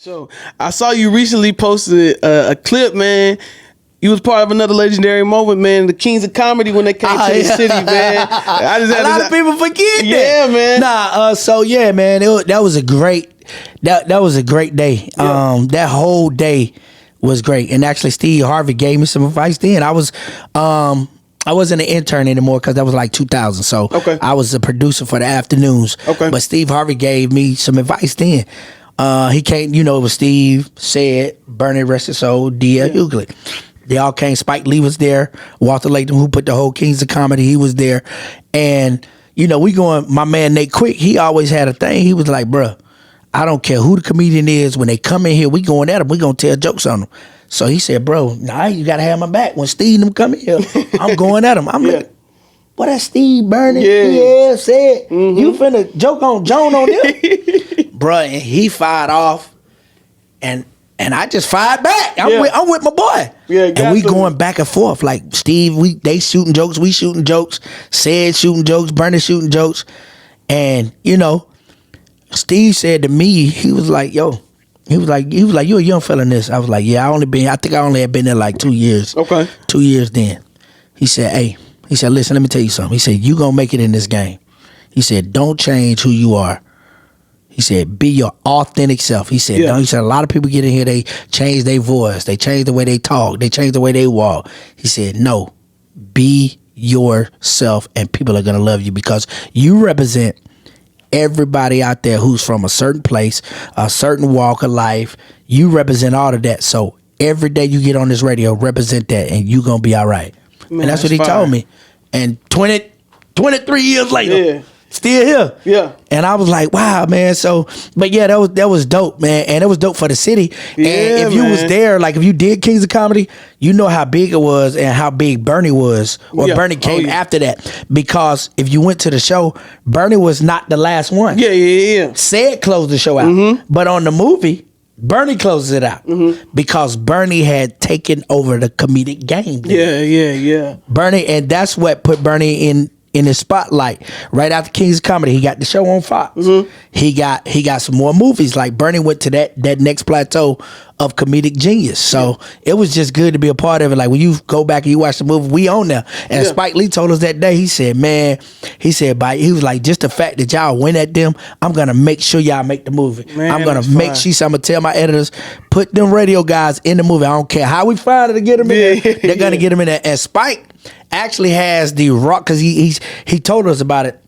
So I saw you recently posted a clip, man. You was part of another legendary moment, man. The Kings of Comedy when they came to the city, man. A lot of people forget that. Yeah, man. So yeah, man. That was a great day. Yeah. That whole day was great. And actually, Steve Harvey gave me some advice then. I wasn't an intern anymore because that was like 2000. So Okay. I was a producer for the afternoons. Okay. But Steve Harvey gave me some advice then. He came, it was Steve, Said, Bernie, rest his soul, D.L. Hughley. They all came. Spike Lee was there. Walter Latham, who put the whole Kings of Comedy, he was there. And, we going, my man Nate Quick, he always had a thing. He was like, bruh, I don't care who the comedian is. When they come in here, we going at them. We going to tell jokes on them. So he said, bro, nah, you got to have my back. When Steve and them come in here, I'm going at them. I'm like, what that Steve, Bernie, Said, you finna joke on Joan on them? Bruh, and he fired off, and I just fired back. I'm with my boy. Yeah, and we going back and forth. Like, Steve, they shooting jokes, we shooting jokes, Said shooting jokes, Bernie shooting jokes. And, Steve said to me, he was like, yo, you a young fella in this. I was like, yeah, I think I only had been there like 2 years. Okay. 2 years then. He said, hey, listen, let me tell you something. He said, you gonna make it in this game. He said, don't change who you are. He said, be your authentic self. He said, no, he said, a lot of people get in here, they change their voice, they change the way they talk, they change the way they walk. He said, no, be yourself and people are gonna love you because you represent everybody out there who's from a certain place, a certain walk of life. You represent all of that. So every day you get on this radio, represent that and you gonna be all right. Man, and that's what he told me. And 23 years later, still here. Yeah. And I was like, wow, man. So, but yeah, that was dope, man. And it was dope for the city. Yeah, and if you was there, like if you did Kings of Comedy, you know how big it was and how big Bernie was. Or Bernie came after that. Because if you went to the show, Bernie was not the last one. Yeah. Said closed the show out. But on the movie, Bernie closes it out because Bernie had taken over the comedic game. Yeah. Bernie, and that's what put Bernie in his spotlight. Right after Kings of Comedy, he got the show on Fox. He got some more movies. Like Bernie went to that next plateau of comedic genius. So it was just good to be a part of it. Like when you go back and you watch the movie, we on there. And Spike Lee told us that day, he said, man, he was like, just the fact that y'all win at them, I'm gonna make sure y'all make the movie. Man, I'm gonna make sure, I'm gonna tell my editors, put them radio guys in the movie. I don't care how we find it to get them in there. They're gonna get them in there. And Spike actually has the raw, because he told us about it.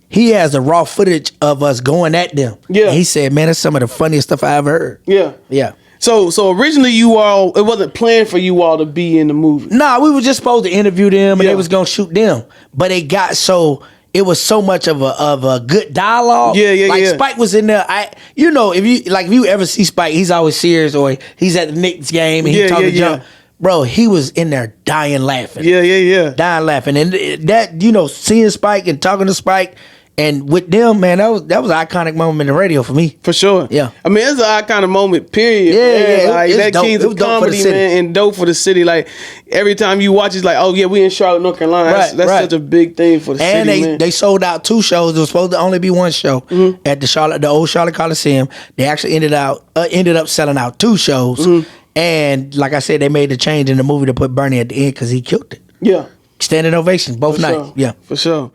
He has the raw footage of us going at them. Yeah. And he said, man, that's some of the funniest stuff I ever heard. Yeah. So originally it wasn't planned for you all to be in the movie. Nah, we were just supposed to interview them and they was gonna shoot them. But it was so much of a good dialogue. Like Spike was in there. If you ever see Spike, he's always serious, or he's at the Knicks game and he talking junk. Bro, he was in there dying laughing. Yeah. Dying laughing. And that, seeing Spike and talking to Spike and with them, man, that was an iconic moment in the radio for me. For sure. Yeah. I mean, it's an iconic moment, period. Yeah. Like that dope. Kings of Comedy, man, and dope for the city. Like every time you watch, it's like, oh yeah, we in Charlotte, North Carolina. That's such a big thing for the city, man. And they sold out 2 shows. There was supposed to only be 1 show at the old Charlotte Coliseum. They actually ended up selling out 2 shows. And like I said, they made the change in the movie to put Bernie at the end because he killed it. Yeah. Standing ovation both nights. Sure. Yeah. For sure.